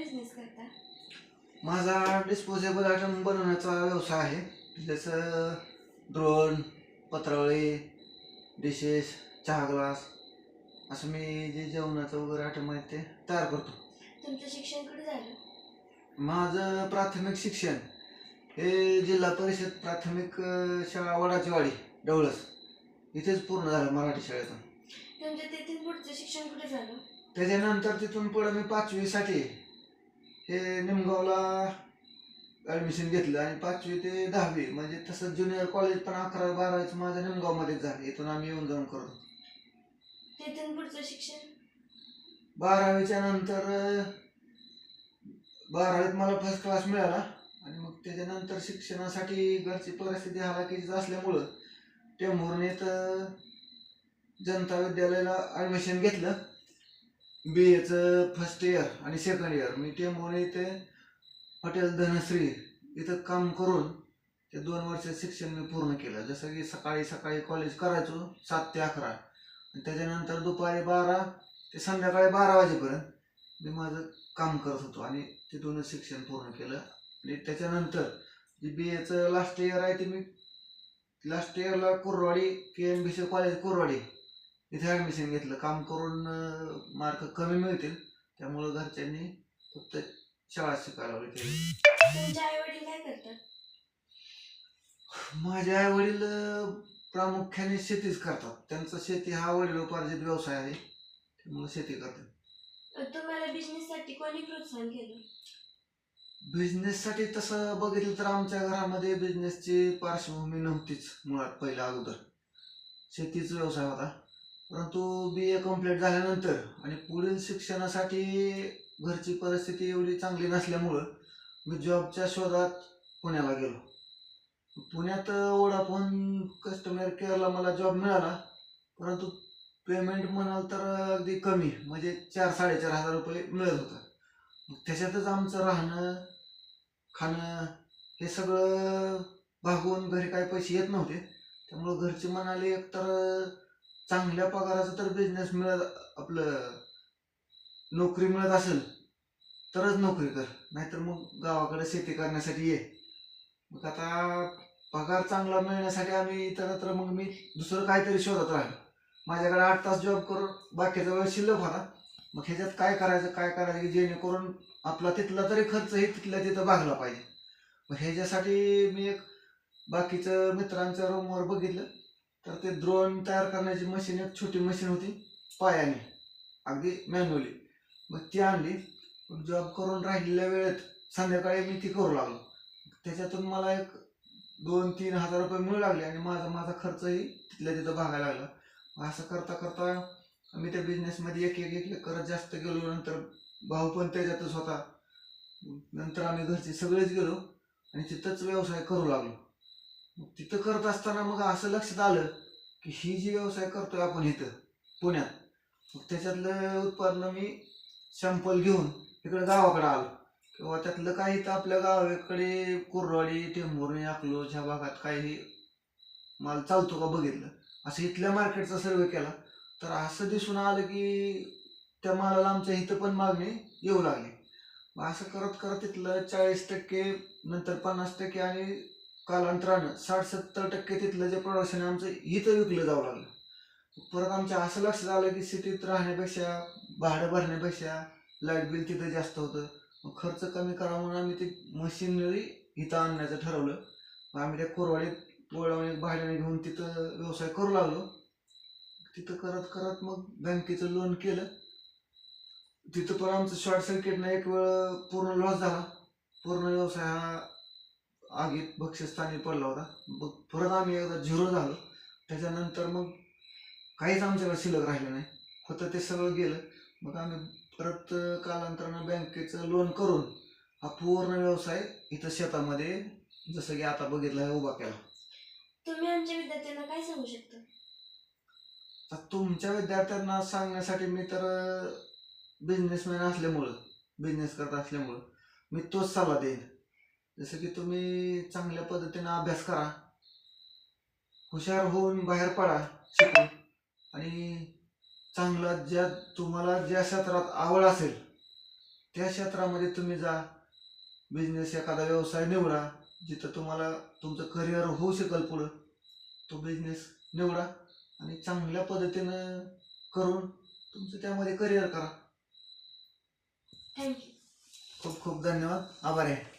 Business करता? माझा disposable item बनवण्याचा व्यवसाय आहे. जसं ड्रोन, पत्रावळी, डिशेस, चहा ग्लास असं मी जे जेवणाचं वगैरे आयटम आहे ते तयार करतो. तुमचं शिक्षण कुठे झालं? माझं प्राथमिक शिक्षण हे जिल्हा परिषद प्राथमिक शाळा वडाची वाडी डवळस इथेच पूर्ण झालं मराठी शाळेतून. तुमच्या तिथून पुढचं शिक्षण कुठे झालं? त्याच्यानंतर तिथून पुढं मी 5वीसाठी हे निमगावला ॲडमिशन घेतलं आणि 5वी ते 10वी म्हणजे तसं ज्युनियर कॉलेज पण 11-12 माझं निमगावमध्येच झालं. इथून आम्ही येऊन जाऊन करतो. तिथून पुढचं शिक्षण? 12वीच्या नंतर 12वीत मला फर्स्ट क्लास मिळाला आणि मग त्याच्यानंतर शिक्षणासाठी घरची परिस्थिती हालाकीची असल्यामुळं टेंभुर्णीत जनता विद्यालयाला ॲडमिशन घेतलं. BAचं फर्स्ट इयर आणि सेकंड इयर मी टेंभुर्णी ते हॉटेल धनश्री इथं काम करून ते 2 वर्ष शिक्षण मी पूर्ण केलं. जसं की सकाळी कॉलेज करायचो 7 ते 11 आणि त्याच्यानंतर दुपारी 12 ते संध्याकाळी 12 वाजेपर्यंत मी माझं काम करत होतो आणि तिथूनच शिक्षण पूर्ण केलं. आणि त्याच्यानंतर जे BAचं लास्ट इयर आहे ते मी लास्ट इयरला कुर्रवाडी KNBC कॉलेज कुर्रवाडी इथे ॲडमिशन घेतलं. काम करून मार्क कमी मिळतील त्यामुळं घरच्यांनी फक्त शाळा शिकायला लावली. तुमचे आई वडील काय करतात? माझे आई वडील प्रामुख्याने शेतीच करतात. त्यांचा शेती हा वडिलोपार्जित व्यवसाय आहे त्यामुळे शेती करतात. तुम्हाला बिझनेससाठी कोणी प्रोत्साहन केलं? बिझनेससाठी तसं बघितलं तर आमच्या घरामध्ये बिझनेसची पार्श्वभूमी नव्हतीच. मुळात पहिला अगोदर शेतीचा व्यवसाय होता. परंतु BA कंप्लीट झाल्यानंतर आणि पुढील शिक्षणासाठी घरची परिस्थिती एवढी चांगली नसल्यामुळं मी जॉबच्या शोधात पुण्याला गेलो. पुण्यात वोडाफोन कस्टमर केअरला मला जॉब मिळाला. परंतु पेमेंट म्हणाल तर अगदी कमी म्हणजे 4-4.5 हजार रुपये मिळत होतं. मग त्याच्यातच आमचं राहणं खाणं हे सगळं भागवून घरी काही पैसे येत नव्हते. त्यामुळं घरचे म्हणाले एकतर चांगल्या पगाराचं तर बिझनेस आपलं नोकरी मिळत असेल तरच नोकरी कर, नाहीतर मग गावाकडे शेती करण्यासाठी ये. मग आता पगार चांगला मिळण्यासाठी आम्ही इतरत्र मग मी दुसरं काहीतरी शोधत राहिलो. माझ्याकडे 8 तास जॉब करून बाकीचा वेळ शिल्लक होता. मग ह्याच्यात काय करायचं की जेणेकरून आपला तिथला तरी खर्चही तिथल्या तिथं भागला पाहिजे. मग ह्याच्यासाठी मी एक बाकीचं मित्रांच्या रूमवर बघितलं तर ते ड्रोन तयार करण्याची मशीन एक छोटी मशीन होती पायाने अगदी मॅन्युअली. मग ती आणली. जॉब करून राहिलेल्या वेळेत संध्याकाळी मी ती करू लागलो. त्याच्यातून मला एक 2-3 हजार रुपये मिळू लागले आणि माझा खर्चही तिथल्या तिथं भागायला लागला. असं करता करता मी त्या बिझनेसमध्ये एक करत जास्त गेलो. नंतर भाऊ पण त्याच्यातच होता. नंतर आम्ही घरचे सगळेच गेलो आणि तिथंच व्यवसाय करू लागलो. मग तिथं करत असताना मग असं लक्षात आलं की ही जी व्यवसाय करतोय आपण इथं पुण्यात, मग त्याच्यातलं उत्पादन मी सॅम्पल घेऊन इकडे गावाकडे आलो किंवा त्यातलं काही तर आपल्या गावाकडे कुर्रवाडी टेंभुर्णी अकलूज ह्या भागात काही माल चालतो का बघितलं. असं इथल्या मार्केटचा सर्वे केला तर असं दिसून आलं की त्या मालाला आमच्या इथं पण मागणी येऊ लागली. मग असं करत करत तिथलं 40% नंतर 50% आणि कालांतरानं 60-70% तिथलं जे प्रोडक्शन आहे आमचं इथं विकलं जाऊ लागलं. परत आमच्या असं लक्षात आलं की सिटीत राहण्यापेक्षा भाडं भरण्यापेक्षा लाईट बिल तिथं जास्त होतं. मग खर्च कमी करा म्हणून आम्ही ती मशिनरी इथं आणण्याचं ठरवलं. मग आम्ही त्या कुर्रवाडीत वळवणे भाड्याने घेऊन तिथं व्यवसाय करू लागलो. तिथं करत करत मग बँकेचं लोन केलं. तिथं पण आमचं शॉर्ट सर्किटनं एक वेळ पूर्ण लॉस झाला. पूर्ण व्यवसाय हा आगीत बक्षस्थानी पडला होता. मग परत आम्ही एकदा झिरो झालो. त्याच्यानंतर मग काहीच आमच्याकडे शिल्लक राहिलं नाही. होतं ते सगळं गेलं. मग आम्ही परत कालांतरानं बँकेचं लोन करून हा पूर्ण व्यवसाय इथं शेतामध्ये जसं की आता बघितलं आहे उभा केला. तुम्ही आमच्या विद्यार्थ्यांना काय सांगू शकता? तर तुमच्या विद्यार्थ्यांना सांगण्यासाठी मी तर बिझनेसमॅन असल्यामुळं बिझनेस करत असल्यामुळं मी तोच सल्ला देईन. जसं की तुम्ही चांगल्या पद्धतीनं अभ्यास करा, हुशार होऊन बाहेर पडा शिकून आणि चांगला तुम्हाला ज्या क्षेत्रात आवड असेल त्या क्षेत्रामध्ये तुम्ही जा, बिझनेस एखादा व्यवसाय निवडा जिथं तुम्हाला तुमचं करिअर होऊ शकेल पुढं, तो बिझनेस निवडा आणि चांगल्या पद्धतीनं करून तुमचं त्यामध्ये करिअर करा. थँक्यू. खूप खूप धन्यवाद, आभार आहे.